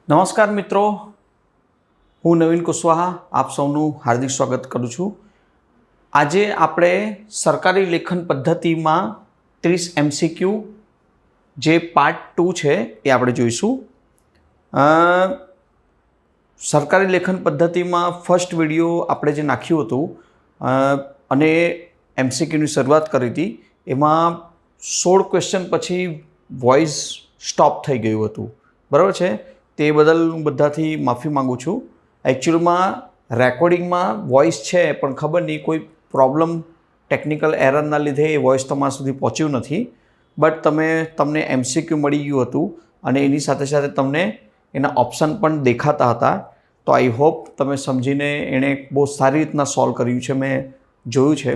નમસ્કાર મિત્રો, હું નવીન કુશવાહા આપ સૌનું હાર્દિક સ્વાગત કરું છું। આજે આપણે સરકારી લેખન પદ્ધતિમાં 30 MCQ જે પાર્ટ 2 છે એ આપણે જોઈશું। સરકારી લેખન પદ્ધતિમાં ફર્સ્ટ વિડીયો આપણે જે નાખ્યું હતું અને MCQની શરૂઆત કરી હતી, એમાં 16 ક્વેશ્ચન પછી વોઇસ સ્ટોપ થઈ ગયું હતું, બરાબર છે। તે બદલ હું બધાથી માફી માગું છું। એકચ્યુઅલમાં રેકોર્ડિંગમાં વોઇસ છે, પણ ખબર નહીં કોઈ પ્રોબ્લેમ ટેકનિકલ એરરના લીધે એ વોઇસ તમારા સુધી પહોંચ્યું નથી। બટ તમને MCQ મળી ગયું હતું અને એની સાથે સાથે તમને એના ઓપ્શન પણ દેખાતા હતા। તો આઈ હોપ તમે સમજીને એણે બહુ સારી રીતના સોલ્વ કર્યું છે। મેં જોયું છે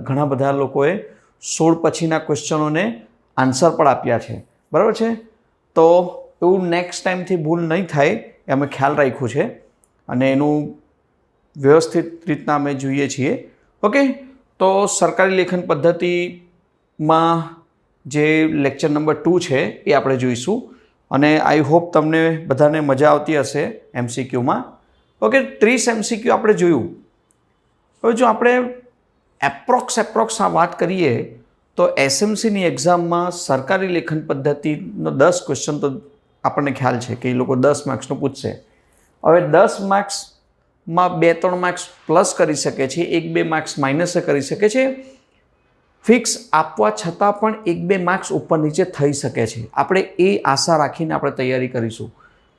ઘણા બધા લોકોએ 16 પછીના ક્વેશ્ચનોને આન્સર પણ આપ્યા છે, બરાબર છે। તો એવું નેક્સ્ટ ટાઈમથી ભૂલ નહીં થાય એ અમે ખ્યાલ રાખ્યું છે અને એનું વ્યવસ્થિત રીતના અમે જોઈએ છીએ। ઓકે, તો સરકારી લેખન પદ્ધતિમાં જે લેક્ચર નંબર 2 છે એ આપણે જોઈશું અને આઈ હોપ તમને બધાને મજા આવતી હશે MCQમાં। ઓકે, 30 MCQ આપણે જોયું। હવે જો આપણે એપ્રોક્સ વાત કરીએ તો SMCની એક્ઝામમાં સરકારી લેખન પદ્ધતિનો 10 ક્વેશ્ચન તો આપણને ખ્યાલ છે કે એ લોકો 10 માર્ક્સનું પૂછશે। હવે 10 માર્ક્સમાં 2-3 માર્ક્સ પ્લસ કરી શકે છે, 1-2 માર્ક્સ માઇનસ કરી શકે છે। ફિક્સ આપવા છતાં પણ 1-2 માર્ક્સ ઉપર નીચે થઈ શકે છે। આપણે એ આશા રાખીને આપણે તૈયારી કરીશું,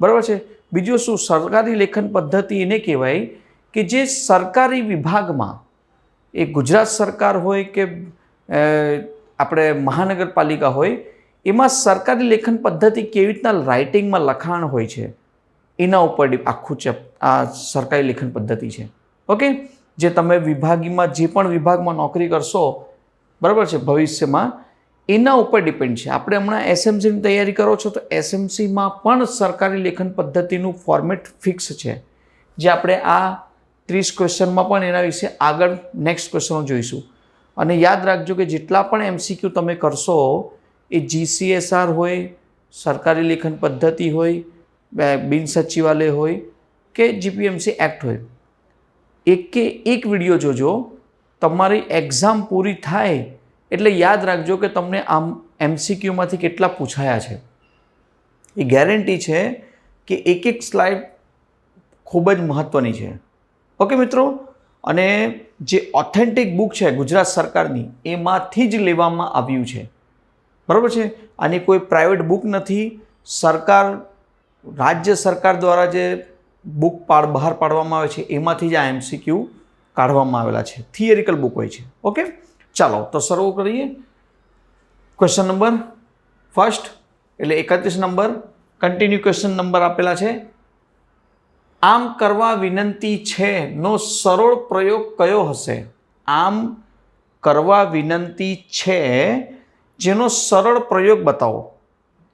બરાબર છે। બીજું શું, સરકારી લેખન પદ્ધતિ એને કહેવાય કે જે સરકારી વિભાગમાં, એ ગુજરાત સરકાર હોય કે આપણે મહાનગરપાલિકા હોય, એમાં સરકારી લેખન પદ્ધતિ કેવી રીતના રાઇટિંગમાં લખાણ હોય છે એના ઉપર આખું આ સરકારી લેખન પદ્ધતિ છે। ઓકે, જે તમે વિભાગમાં જે પણ વિભાગમાં નોકરી કરશો, બરાબર છે, ભવિષ્યમાં એના ઉપર ડિપેન્ડ છે। આપણે હમણાં SMCની તૈયારી કરો છો તો SMCમાં પણ સરકારી લેખન પદ્ધતિનું ફોર્મેટ ફિક્સ છે, જે આપણે આ 30 ક્વેશ્ચનમાં પણ એના વિશે આગળ નેક્સ્ટ ક્વેશ્ચનો જોઈશું। અને યાદ રાખજો કે જેટલા પણ MCQ તમે કરશો એ GCSR હોય, સરકારી લેખન પદ્ધતિ હોય, બિન સચિવાલય હોય કે GPMC એક્ટ હોય, એક વિડીયો જોજો। તમારી એક્ઝામ પૂરી થાય એટલે યાદ રાખજો કે તમને આમ MCQમાંથી કેટલા પૂછાયા છે। એ ગેરંટી છે કે એક સ્લાઇડ ખૂબ જ મહત્ત્વની છે। ઓકે મિત્રો, અને જે ઓથેન્ટિક બુક છે ગુજરાત સરકારની, એમાંથી જ લેવામાં આવ્યું છે, બરાબર છે। આની કોઈ પ્રાઇવેટ બુક નથી। રાજ્ય સરકાર દ્વારા જે બુક બહાર પાડવામાં આવે છે એમાંથી જ આ MCQ કાઢવામાં આવેલા છે, થિયરિકલ બુક હોય છે। ઓકે, ચાલો તો શરૂ કરીએ। ક્વેશ્ચન નંબર ફર્સ્ટ એટલે 31 નંબર, કન્ટિન્યુ ક્વેશ્ચન નંબર આપેલા છે। આમ કરવા વિનંતી છે નો સરળ પ્રયોગ કયો હશે? આમ કરવા વિનંતી છે જેનો સરળ પ્રયોગ બતાવો।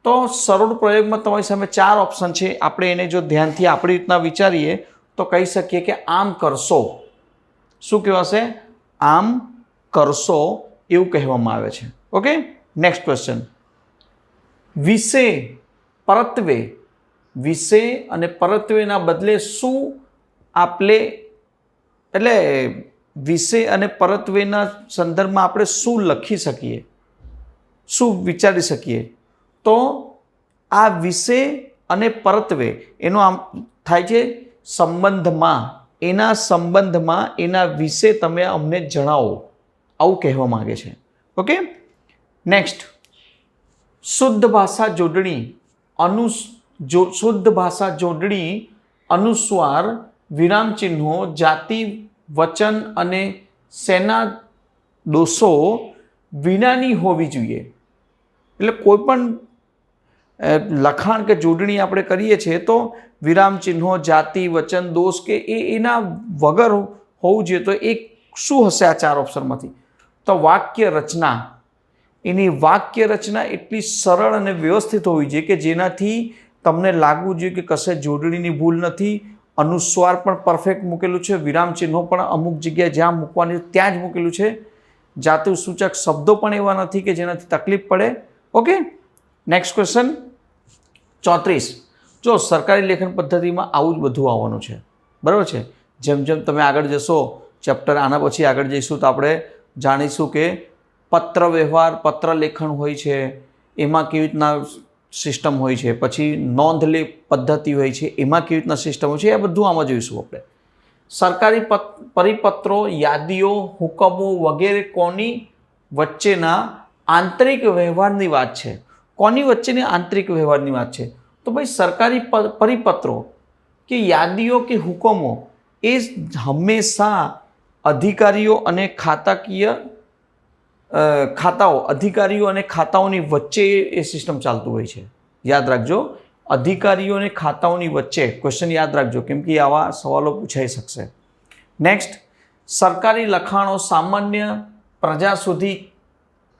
તો સરળ પ્રયોગમાં તમારી સામે 4 ઓપ્શન છે। આપણે એને જો ધ્યાનથી આપણી રીતના વિચારીએ તો કહી શકીએ કે આમ કરશો। શું કહેવાશે? આમ કરશો એવું કહેવામાં આવે છે। ઓકે, નેક્સ્ટ ક્વેશ્ચન, વિશે પરત્વે, વિશે અને પરત્વેના બદલે શું આપણે, એટલે વિશે અને પરત્વેના સંદર્ભમાં આપણે શું લખી શકીએ, શું વિચારી શકીએ? તો આ વિશે અને પરત્વે એનો આમ થાય છે સંબંધમાં, એના સંબંધમાં એના વિશે તમે અમને જણાવો, આવું કહેવા માંગે છે। ઓકે, નેક્સ્ટ, શુદ્ધ ભાષા જોડણી શુદ્ધ ભાષા જોડણી અનુસ્વાર, વિરામ ચિહ્નો, જાતિ, વચન અને સેના દોષો વિનાની હોવી જોઈએ। એટલે કોઈ પણ લખાણ કે જોડણી આપણે કરીએ છીએ તો વિરામ ચિહ્નો, જાતિ, વચન, દોષ કે એના વગર હોવું જોઈએ। તો એ શું હશે આ 4 ઓપ્શનમાંથી? તો વાક્ય રચના, એની વાક્ય રચના એટલી સરળ અને વ્યવસ્થિત હોવી જોઈએ કે જેનાથી તમને લાગવું જોઈએ કે કશે જોડણીની ભૂલ નથી, અનુસ્વાર પણ પરફેક્ટ મૂકેલું છે, વિરામ ચિહ્નો પણ અમુક જગ્યાએ જ્યાં મૂકવાની ત્યાં જ મૂકેલું છે, જાતિ સૂચક શબ્દો પણ એવા નથી કે જેનાથી તકલીફ પડે। ઓકે, નેક્સ્ટ ક્વેશ્ચન 34, જો સરકારી લેખન પદ્ધતિમાં આવું જ બધું આવવાનું છે, બરાબર છે. જેમ જેમ તમે આગળ જશો ચેપ્ટર, આના પછી આગળ જઈશું તો આપણે જાણીશું કે પત્ર વ્યવહાર, પત્ર લેખન હોય છે, એમાં કેવી રીતના સિસ્ટમ હોય છે, પછી નોંધ લે પદ્ધતિ હોય છે, એમાં કેવી રીતના સિસ્ટમ હોય છે, એ બધું આમાં જોઈશું આપણે. સરકારી પરિપત્રો, યાદીઓ, હુકમો વગેરે કોની વચ્ચેના આંતરિક વ્યવહારની વાત છે. કોની વચ્ચેની આંતરિક વ્યવહારની વાત છે? તો ભાઈ સરકારી પરિપત્રો કે યાદીઓ કે હુકમો એ હંમેશા અધિકારીઓ અને અધિકારીઓ અને ખાતાઓની વચ્ચે એ સિસ્ટમ ચાલતું હોય છે. યાદ રાખજો, અધિકારીઓ અને ખાતાઓની વચ્ચે. ક્વેશ્ચન યાદ રાખજો, કેમ કે આવા સવાલો પૂછાઈ શકશે. નેક્સ્ટ, સરકારી લખાણો સામાન્ય પ્રજા સુધી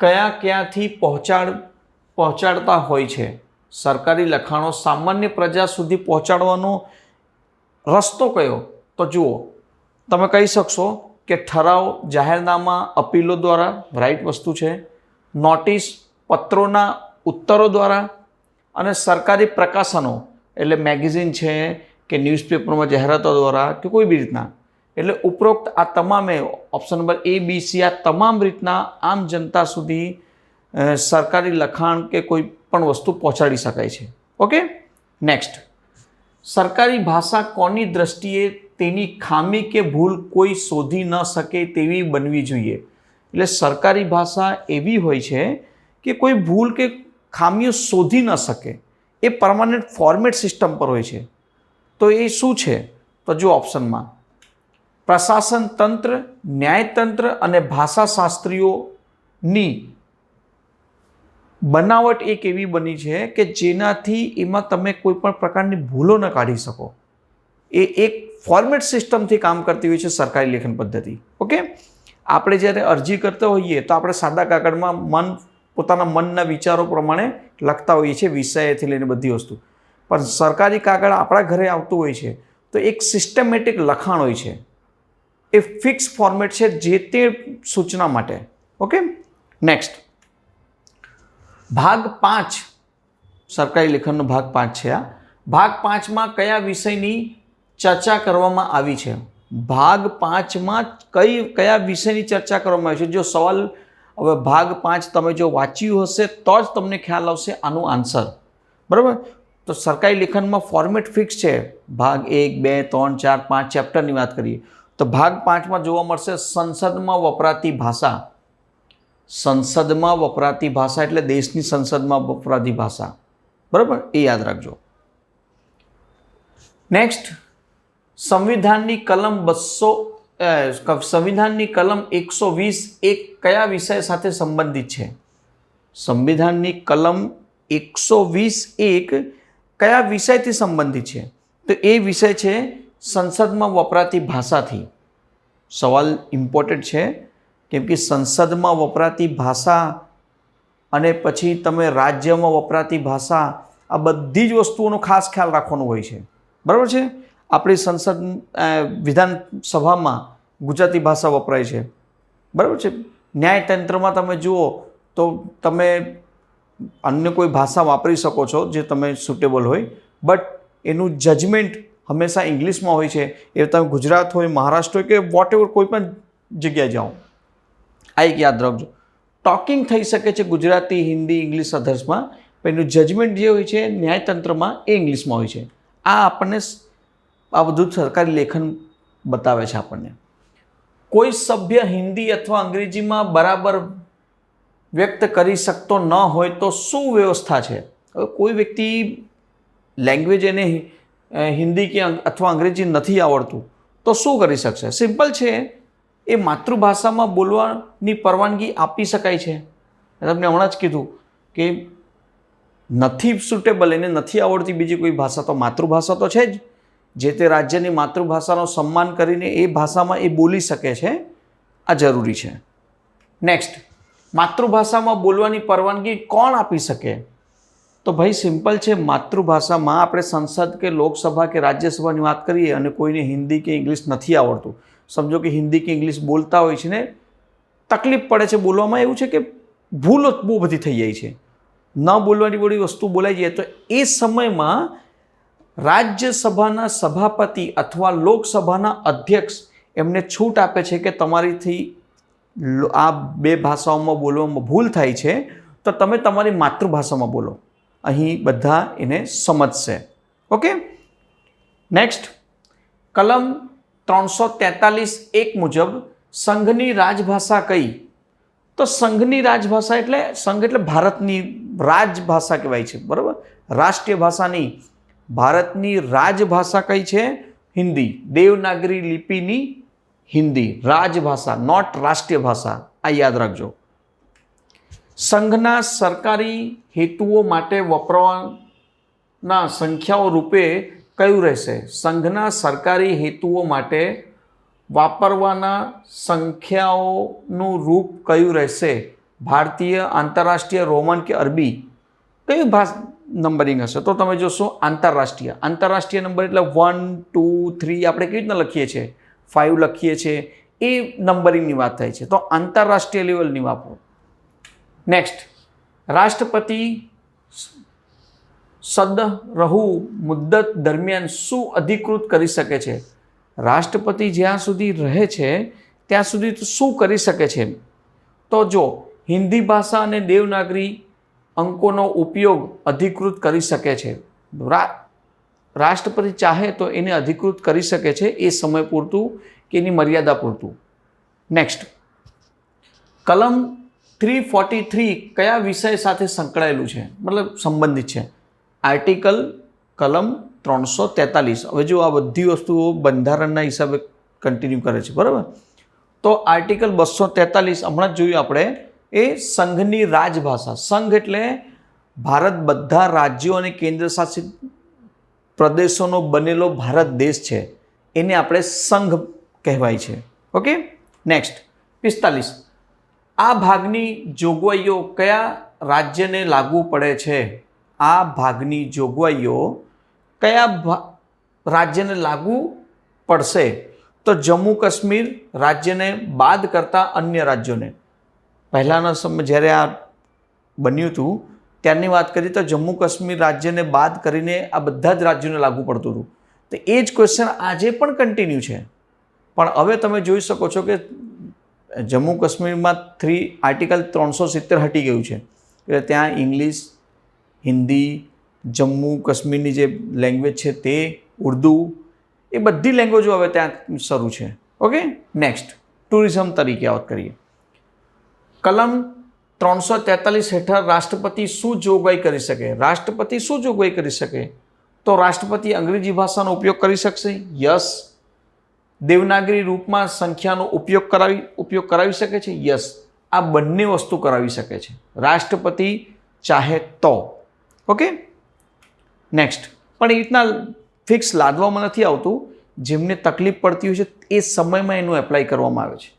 ક્યાંથી પહોંચાડતા હોય છે? સરકારી લખાણો સામાન્ય પ્રજા સુધી પહોંચાડવાનો રસ્તો કયો? તો જુઓ, તમે કહી શકશો કે ઠરાવ, જાહેરનામા, અપીલો દ્વારા, રાઈટ વસ્તુ છે. નોટિસ, પત્રોના ઉત્તરો દ્વારા, અને સરકારી પ્રકાશનો એટલે મેગેઝિન છે કે ન્યૂઝપેપરમાં જાહેરાતો દ્વારા કે કોઈ બી રીતના. એટલે ઉપરોક્ત આ તમામે option number A, B, C આ તમામ રીતના આમ જનતા સુધી સરકારી લખાણ કે કોઈ પણ વસ્તુ પહોંચાડી શકાય છે. ઓકે. નેક્સ્ટ, સરકારી ભાષા કોની દ્રષ્ટિએ તેની ખામી કે ભૂલ કોઈ શોધી ન શકે તેવી બનવી જોઈએ? એટલે સરકારી ભાષા એવી હોય છે કે કોઈ ભૂલ કે ખામીઓ શોધી ન શકે, એ પરમાનન્ટ ફોર્મેટ સિસ્ટમ પર હોય છે. તો એ શું છે? તો જો ઓપ્શનમાં પ્રશાસન તંત્ર, ન્યાયતંત્ર અને ભાષાશાસ્ત્રીઓની બનાવટ એક એવી બની છે કે જેનાથી એમાં તમે કોઈ પણ પ્રકારની ભૂલો ન કાઢી શકો. એ એક ફોર્મેટ સિસ્ટમથી કામ કરતી હોય છે સરકારી લેખન પદ્ધતિ. ઓકે. આપણે જ્યારે અરજી કરતા હોઈએ તો આપણે સાદા કાગળમાં પોતાના મનના વિચારો પ્રમાણે લખતા હોઈએ છીએ, વિષયથી લઈને બધી વસ્તુ. પણ સરકારી કાગળ આપણા ઘરે આવતું હોય છે તો એક સિસ્ટમેટિક લખાણ હોય છે, એ ફિક્સ ફોર્મેટ છે જે તે સૂચના માટે. ઓકે. નેક્સ્ટ, ભાગ 5, સરકારી લેખનનો ભાગ 5 છે આ. ભાગ 5માં કયા વિષયની ચર્ચા કરવામાં આવી છે? ભાગ 5માં કયા વિષયની ચર્ચા કરવામાં આવી છે? જો સવાલ હવે ભાગ 5 તમે જો વાંચ્યું હશે તો જ તમને ખ્યાલ આવશે આનું આન્સર, બરાબર. તો સરકારી લેખનમાં ફોર્મેટ ફિક્સ છે. ભાગ 1, 2, 3, 4, 5 ચેપ્ટરની વાત કરીએ તો ભાગ 5માં જોવા મળશે સંસદમાં વપરાતી ભાષા. સંસદમાં વપરાતી ભાષા એટલે દેશની સંસદમાં વપરાતી ભાષા, બરાબર, એ યાદ રાખજો. નેક્સ્ટ, સંવિધાનની કલમ 120 કયા વિષય સાથે સંબંધિત છે? સંવિધાનની કલમ 120 કયા વિષયથી સંબંધિત છે? તો એ વિષય છે સંસદમાં વપરાતી ભાષાથી. સવાલ ઇમ્પોર્ટન્ટ છે કેમ કે સંસદમાં વપરાતી ભાષા અને પછી તમે રાજ્યમાં વપરાતી ભાષા, આ બધી જ વસ્તુઓનો ખાસ ખ્યાલ રાખવાનો હોય છે, બરાબર છે. આપણી સંસદ વિધાનસભામાં ગુજરાતી ભાષા વપરાય છે, બરાબર છે. ન્યાયતંત્રમાં તમે જુઓ તો તમે અન્ય કોઈ ભાષા વાપરી શકો છો જે તમે સુટેબલ હોય, બટ એનું જજમેન્ટ હંમેશા ઇંગ્લિશમાં હોય છે. એ તમે ગુજરાત હોય, મહારાષ્ટ્ર હોય કે વોટ એવર કોઈ પણ જગ્યાએ જાઓ, આ એક યાદ રાખજો. ટોકિંગ થઈ શકે છે ગુજરાતી, હિન્દી, ઇંગ્લિશ, અધર્સમાં, પણ એનું જજમેન્ટ જે હોય છે ન્યાયતંત્રમાં એ ઇંગ્લિશમાં હોય છે. આ આપણને આ બધું સરકારી લેખન બતાવે છે આપણને. કોઈ સભ્ય હિન્દી અથવા અંગ્રેજીમાં બરાબર વ્યક્ત કરી શકતો ન હોય તો શું વ્યવસ્થા છે? હવે કોઈ વ્યક્તિ લેંગ્વેજ એને હિન્દી કે અથવા અંગ્રેજી નથી આવડતું તો શું કરી શકશે? સિમ્પલ છે, એ માતૃભાષામાં બોલવાની પરવાનગી આપી શકાય છે. તમને હમણાં જ કીધું કે નથી સુટેબલ, એને નથી આવડતી બીજી કોઈ ભાષા, તો માતૃભાષા તો છે જ. જે તે રાજ્યની માતૃભાષાનો સન્માન કરીને એ ભાષામાં એ બોલી શકે છે, આ જરૂરી છે. નેક્સ્ટ, માતૃભાષામાં બોલવાની પરવાનગી કોણ આપી શકે? તો ભાઈ સિમ્પલ છે, માતૃભાષામાં આપણે સંસદ કે લોકસભા કે રાજ્યસભાની વાત કરીએ અને કોઈને હિન્દી કે ઇંગ્લિશ નથી આવડતું, સમજો કે હિન્દી કે ઇંગ્લિશ બોલતા હોય છે ને તકલીફ પડે છે બોલવામાં, એવું છે કે ભૂલો બહુ બધી થઈ જાય છે, ન બોલવાની બધી વસ્તુ બોલાઈ જાય, તો એ સમયમાં રાજ્યસભાના સભાપતિ અથવા લોકસભાના અધ્યક્ષ એમને છૂટ આપે છે કે તમારીથી આ બે ભાષાઓમાં બોલવામાં ભૂલ થાય છે તો તમે તમારી માતૃભાષામાં બોલો. અહીં બધા એને સમજશે. ઓકે. નેક્સ્ટ, કલમ 343(1) મુજબ સંઘની રાજભાષા કઈ? તો સંઘની રાજભાષા એટલે સંઘ એટલે ભારતની રાજભાષા કહેવાય છે, બરાબર? રાષ્ટ્રીય ભાષા નહીં. ભારતની રાજભાષા કઈ છે? હિન્દી. દેવનાગરી લિપિની હિન્દી રાજભાષા, નોટ રાષ્ટ્રીય ભાષા. આ યાદ રાખજો. સંઘના સરકારી હેતુઓ માટે વપરાવાના સંખ્યાઓ રૂપે કયું રહેશે? સંઘના સરકારી હેતુઓ માટે વાપરવાના સંખ્યાઓનું રૂપ કયું રહેશે? ભારતીય, આંતરરાષ્ટ્રીય, રોમન કે અરબી? કયું નંબરિંગ હશે? તો તમે જોશો આંતરરાષ્ટ્રીય. આંતરરાષ્ટ્રીય નંબર એટલે 1, 2, 3 આપણે કેવી રીતના લખીએ છીએ? 5 લખીએ છીએ, એ નંબરિંગની વાત થાય છે. તો આંતરરાષ્ટ્રીય લેવલની વાપરો. નેક્સ્ટ, રાષ્ટ્રપતિ સદરહુ મુદ્દત દરમિયાન શું અધિકૃત કરી શકે છે? રાષ્ટ્રપતિ જ્યાં સુધી રહે છે ત્યાં સુધી શું કરી શકે છે? તો જો હિન્દી ભાષા અને દેવનાગરી અંકોનો ઉપયોગ અધિકૃત કરી શકે છે. રાષ્ટ્રપતિ ચાહે તો એને અધિકૃત કરી શકે છે, એ સમય પૂરતું કે એની મર્યાદા પૂરતું. નેક્સ્ટ, કલમ 343 કયા વિષય સાથે સંકળાયેલું છે, મતલબ સંબંધિત છે? આર્ટિકલ કલમ 343. હવે જો આ બધી વસ્તુઓ બંધારણના હિસાબે કન્ટિન્યુ કરે છે, બરાબર? તો આર્ટિકલ 243 હમણાં જ જોયું આપણે, એ સંઘની રાજભાષા. સંઘ એટલે ભારત બધા રાજ્યો અને કેન્દ્ર શાસિત પ્રદેશોનો બનેલો ભારત દેશ છે, એને આપણે સંઘ કહેવાય છે. ઓકે. નેક્સ્ટ, 45. આ ભાગની જોગવાઈઓ કયા રાજ્યને લાગુ પડે છે? આ ભાગની જોગવાઈઓ કયા રાજ્યને લાગુ પડશે? તો જમ્મુ કાશ્મીર રાજ્યને બાદ કરતા અન્ય રાજ્યોને. પહેલાંના સમય જ્યારે આ બન્યું હતું ત્યારની વાત કરીએ તો જમ્મુ કાશ્મીર રાજ્યને બાદ કરીને આ બધા જ રાજ્યોને લાગુ પડતું હતું. તો એ જ ક્વેશ્ચન આજે પણ કન્ટિન્યુ છે, પણ હવે તમે જોઈ શકો છો કે જમ્મુ કાશ્મીરમાં આર્ટિકલ 370 હટી ગયું છે. એટલે ત્યાં ઇંગ્લિશ, હિન્દી, જમ્મુ કાશ્મીરની જે લેંગ્વેજ છે તે, ઉર્દુ, એ બધી લેંગ્વેજો હવે ત્યાં શરૂ છે. ઓકે. નેક્સ્ટ, ટુરિઝમ તરીકે વાત કરીએ. કલમ 343 હેઠળ રાષ્ટ્રપતિ શું જોગવાઈ કરી શકે? રાષ્ટ્રપતિ શું જોગવાઈ કરી શકે? તો રાષ્ટ્રપતિ અંગ્રેજી ભાષાનો ઉપયોગ કરી શકશે? યસ. દેવનાગરી રૂપમાં સંખ્યાનો ઉપયોગ કરાવી શકે છે? યસ. આ બંને વસ્તુ કરાવી શકે છે રાષ્ટ્રપતિ ચાહે તો. ઓકે. નેક્સ્ટ, પણ એ રીતના ફિક્સ લાદવામાં નથી આવતું. જેમને તકલીફ પડતી હોય છે એ સમયમાં એનું એપ્લાય કરવામાં આવે છે.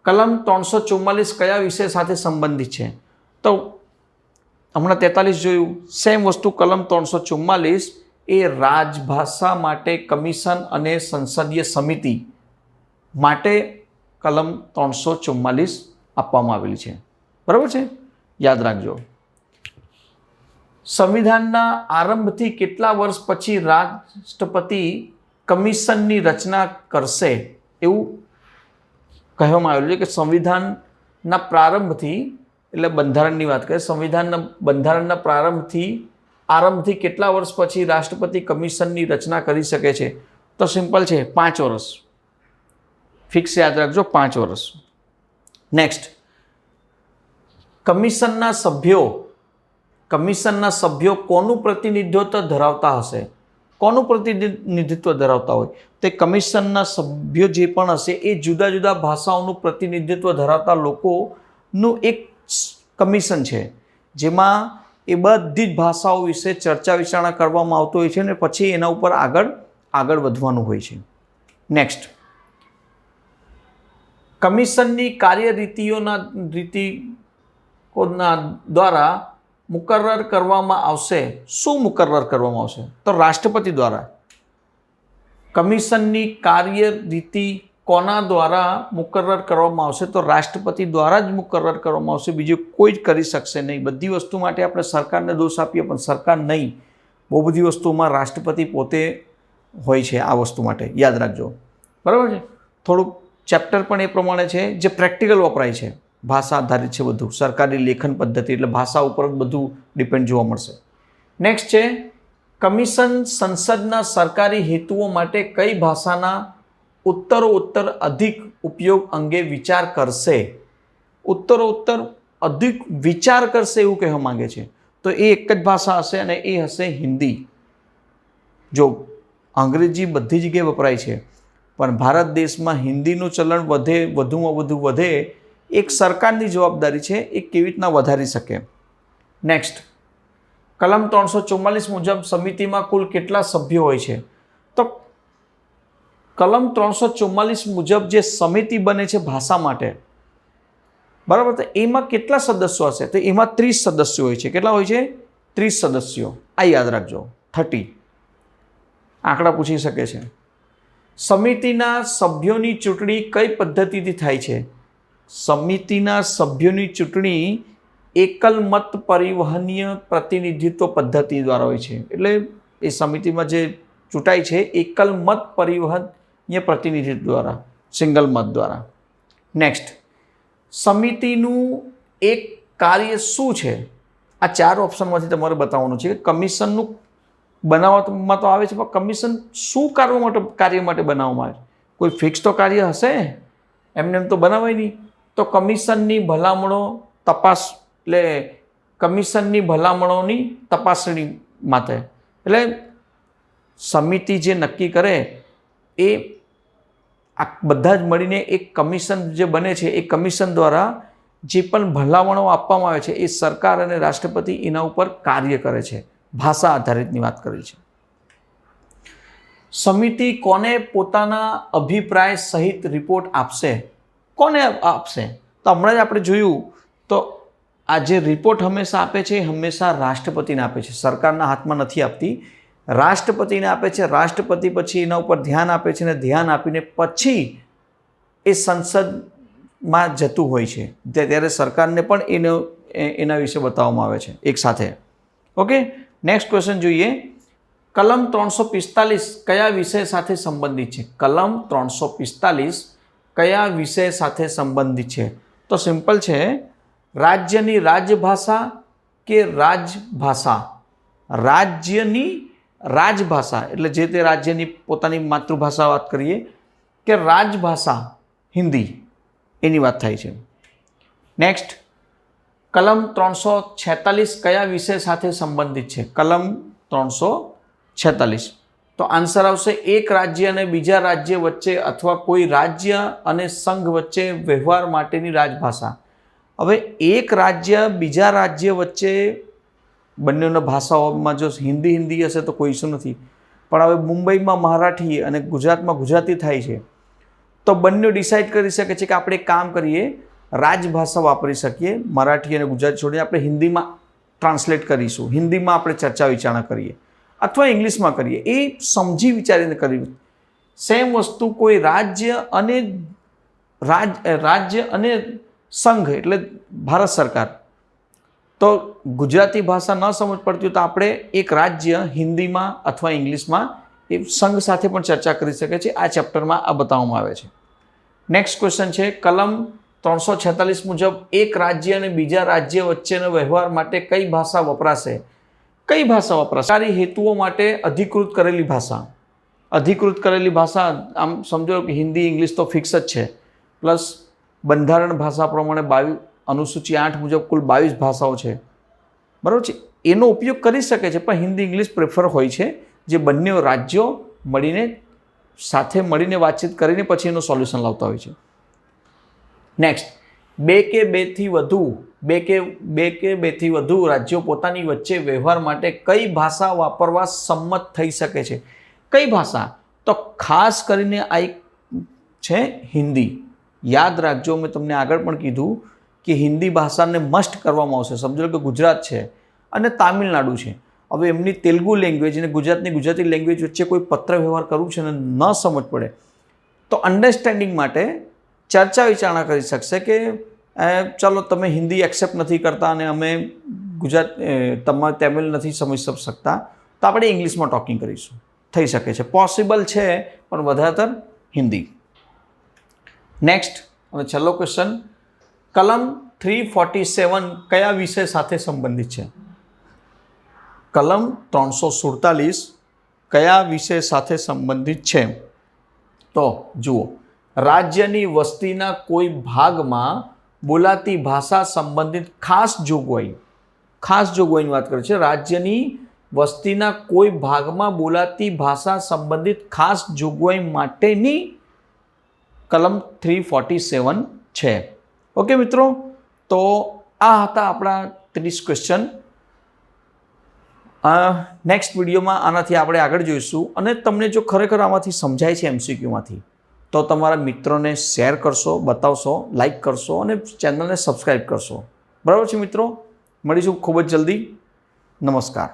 કલમ 344 કયા વિષય સાથે સંબંધિત છે? તો હમણાં 43 જોયું, સેમ વસ્તુ. કલમ 344 એ રાજભાષા માટે કમિશન અને સંસદીય સમિતિ માટે કલમ 344 આપવામાં આવેલી છે, બરાબર છે? યાદ રાખજો. સંવિધાનના આરંભથી કેટલા વર્ષ પછી રાષ્ટ્રપતિ કમિશનની રચના કરશે એવું કહેવામાં આવેલું છે? કે સંવિધાનના પ્રારંભથી, એટલે બંધારણની વાત કરીએ, બંધારણના આરંભથી કેટલા વર્ષ પછી રાષ્ટ્રપતિ કમિશનની રચના કરી શકે છે? તો સિમ્પલ છે, 5 વર્ષ. ફિક્સ યાદ રાખજો, 5 વર્ષ. નેક્સ્ટ, કમિશનના સભ્યો કોનું પ્રતિનિધિત્વ ધરાવતા હશે? કોનું પ્રતિનિધિત્વ ધરાવતા હોય? તે કમિશનના સભ્યો જે પણ હશે એ જુદા જુદા ભાષાઓનું પ્રતિનિધિત્વ ધરાવતા લોકોનું એક કમિશન છે, જેમાં એ બધી જ ભાષાઓ વિશે ચર્ચા વિચારણા કરવામાં આવતો હોય છે અને પછી એના ઉપર આગળ વધવાનું હોય છે. નેક્સ્ટ, કમિશનની કાર્યરીતિઓના દ્વારા મુકર્રર કરવામાં આવશે. શું મુકર્રર કરવામાં આવશે? તો રાષ્ટ્રપતિ દ્વારા. કમિશનની કાર્યરીતિ કોના દ્વારા મુકર્રર કરવામાં આવશે? તો રાષ્ટ્રપતિ દ્વારા જ મુકર્રર કરવામાં આવશે, બીજું કોઈ જ કરી શકશે નહીં. બધી વસ્તુ માટે આપણે સરકારને દોષ આપીએ પણ સરકાર નહીં, બહુ બધી વસ્તુઓમાં રાષ્ટ્રપતિ પોતે હોય છે આ વસ્તુ માટે, યાદ રાખજો, બરાબર છે. થોડુંક ચેપ્ટર પણ એ પ્રમાણે છે જે પ્રેક્ટિકલ વપરાય છે, ભાષા આધારિત છે બધું, સરકારી લેખન પદ્ધતિ એટલે ભાષા ઉપર જ બધું ડિપેન્ડ જોવા મળશે. નેક્સ્ટ છે કમિશન સંસદના સરકારી હેતુઓ માટે કઈ ભાષાના ઉત્તરોત્તર અધિક ઉપયોગ અંગે વિચાર કરશે. ઉત્તરોત્તર અધિક વિચાર કરશે એવું કહેવા માંગે છે, તો એ એક જ ભાષા હશે અને એ હશે હિન્દી. જો અંગ્રેજી બધી જગ્યાએ વપરાય છે, પણ ભારત દેશમાં હિન્દીનું ચલણ વધુમાં વધુ વધે એક સરકારની જવાબદારી છે, એ કેવી રીતના વધારી શકે. નેક્સ્ટ, કલમ 344 મુજબ સમિતિમાં કુલ કેટલા સભ્યો હોય છે. તો કલમ 344 મુજબ જે સમિતિ બને છે ભાષા માટે, બરાબર, તો એમાં કેટલા સદસ્યો હશે, તો એમાં 30 સદસ્યો હોય છે. કેટલા હોય છે? 30 સદસ્યો. આ યાદ રાખજો, 30 આંકડા પૂછી શકે છે. સમિતિના સભ્યોની ચૂંટણી કઈ પદ્ધતિથી થાય છે. સમિતિના સભ્યોની ચૂંટણી એકલ મત પરિવહનીય પ્રતિનિધિત્વ પદ્ધતિ દ્વારા હોય છે. એટલે એ સમિતિમાં જે ચૂંટાય છે એકલ મત પરિવહનીય પ્રતિનિધિત્વ દ્વારા, સિંગલ મત દ્વારા. નેક્સ્ટ, સમિતિનું એક કાર્ય શું છે. આ 4 ઓપ્શનમાંથી તમારે બતાવવાનું છે. કમિશનનું બનાવવામાં તો આવે છે, પણ કમિશન શું કાર્ય માટે બનાવવામાં આવે? કોઈ ફિક્સ તો કાર્ય હશે, એમને એમ તો બનાવાય નહીં. તો કમિશનની ભલામણો તપાસ, એટલે કમિશનની ભલામણોની તપાસણી માટે. એટલે સમિતિ જે નક્કી કરે એ આ બધા જ મળીને એક કમિશન જે બને છે, એ કમિશન દ્વારા જે પણ ભલામણો આપવામાં આવે છે એ સરકાર અને રાષ્ટ્રપતિ એના ઉપર કાર્ય કરે છે. ભાષા આધારિતની વાત કરી છે. સમિતિ કોને પોતાના અભિપ્રાય સહિત રિપોર્ટ આપશે? કોને આપશે? તો હમણાં જ આપણે જોયું, તો આ જે રિપોર્ટ હંમેશા આપે છે એ હંમેશા રાષ્ટ્રપતિને આપે છે, સરકારના હાથમાં નથી આપતી, રાષ્ટ્રપતિને આપે છે. રાષ્ટ્રપતિ પછી એના ઉપર ધ્યાન આપે છે અને ધ્યાન આપીને પછી એ સંસદમાં જતું હોય છે, ત્યારે સરકારને પણ એના વિશે બતાવવામાં આવે છે એક સાથે. ઓકે, નેક્સ્ટ ક્વેશ્ચન જોઈએ. કલમ 345 કયા વિષય સાથે સંબંધિત છે? કલમ 345 કયા વિષય સાથે સંબંધિત છે? તો સિમ્પલ છે, રાજ્યની રાજભાષા કે રાજભાષા. રાજ્યની રાજભાષા એટલે જે તે રાજ્યની પોતાની માતૃભાષા વાત કરીએ, કે રાજભાષા હિન્દી, એની વાત થાય છે. નેક્સ્ટ, કલમ 346 કયા વિષય સાથે સંબંધિત છે? કલમ 346, તો આન્સર આવશે એક રાજ્ય અને બીજા રાજ્ય વચ્ચે અથવા કોઈ રાજ્ય અને સંઘ વચ્ચે વ્યવહાર માટેની રાજભાષા. હવે એક રાજ્ય બીજા રાજ્ય વચ્ચે બંનેના ભાષાઓમાં જો હિન્દી હશે તો કોઈ ઇસ્યુ નથી, પણ હવે મુંબઈમાં મરાઠી અને ગુજરાતમાં ગુજરાતી થાય છે, તો બંને ડિસાઇડ કરી શકે છે કે આપણે એક કામ કરીએ, રાજભાષા વાપરી શકીએ, મરાઠી અને ગુજરાતી છોડીને આપણે હિન્દીમાં ટ્રાન્સલેટ કરીશું, હિન્દીમાં આપણે ચર્ચા વિચારણા કરીએ અથવા ઇંગ્લિશમાં કરીએ. એ સમજી વિચારીને કરવી. સેમ વસ્તુ કોઈ રાજ્ય અને સંઘ એટલે ભારત સરકાર, તો ગુજરાતી ભાષા ન સમજ પડતી હોય તો આપણે એક રાજ્ય હિન્દીમાં અથવા ઇંગ્લિશમાં એ સંઘ સાથે પણ ચર્ચા કરી શકે છે. આ ચેપ્ટરમાં આ બતાવવામાં આવે છે. નેક્સ્ટ ક્વેશ્ચન છે, કલમ 346 મુજબ એક રાજ્ય અને બીજા રાજ્ય વચ્ચેનો વ્યવહાર માટે કઈ ભાષા વપરાશે? કઈ ભાષા વપરાશે? સરકારી હેતુઓ માટે અધિકૃત કરેલી ભાષા. અધિકૃત કરેલી ભાષા આમ સમજો કે હિન્દી ઇંગ્લિશ તો ફિક્સ જ છે, પ્લસ બંધારણ ભાષા પ્રમાણે 22 અનુસૂચિ 8 મુજબ કુલ 22 ભાષાઓ છે, બરાબર છે. એનો ઉપયોગ કરી શકે છે, પણ હિન્દી ઇંગ્લિશ પ્રેફર હોય છે, જે બંને રાજ્યો સાથે મળીને વાતચીત કરીને પછી એનું સોલ્યુશન લાવતા હોય છે. નેક્સ્ટ, બે કે બેથી વધુ રાજ્યો પોતાની વચ્ચે વ્યવહાર માટે કઈ ભાષા વાપરવા સંમત થઈ શકે છે? કઈ ભાષા? તો ખાસ કરીને આ એક છે હિન્દી. યાદ રાખજો, મેં તમને આગળ પણ કીધું કે હિન્દી ભાષાને મસ્ટ કરવામાં આવશે. સમજો કે ગુજરાત છે અને તામિલનાડુ છે, હવે એમની તેલુગુ લેંગ્વેજ અને ગુજરાતી લેંગ્વેજ વચ્ચે કોઈ પત્ર વ્યવહાર કરવું છે અને ન સમજ પડે તો અન્ડરસ્ટેન્ડિંગ માટે ચર્ચા વિચારણા કરી શકશે કે ચાલો તમે હિન્દી એક્સેપ્ટ નથી કરતા અને અમે તમિલ નથી સમજી શકતા, તો તો આપણે ઇંગ્લિશમાં ટોકિંગ કરીશું, થઈ શકે છે, પોસિબલ છે, પણ વધારેતર હિન્દી. નેક્સ્ટ અને છેલ્લો ક્વેશ્ચન, કલમ 347 કયા વિષય સાથે સંબંધિત છે? કલમ 347 કયા વિષય સાથે સંબંધિત છે? તો જુઓ, રાજ્યની વસ્તીના કોઈ ભાગમાં બોલાતી ભાષા સંબંધિત ખાસ જોગવાઈની વાત કરે છે. રાજ્યની વસ્તીના કોઈ ભાગમાં બોલાતી ભાષા સંબંધિત ખાસ જોગવાઈ માટેની કલમ 347 છે. ઓકે મિત્રો, તો આ હતા આપણા 30 ક્વેશ્ચન. નેક્સ્ટ વિડીયોમાં આનાથી આપણે આગળ જોઈશું. અને તમને જો ખરેખર આમાંથી સમજાય છે MCQમાંથી, તો તમારા મિત્રોને શેર કરશો, બતાવશો, લાઈક કરશો અને ચેનલને સબસ્ક્રાઈબ કરશો. બરાબર છે મિત્રો? મળીશું ખૂબ જ જલ્દી. નમસ્કાર.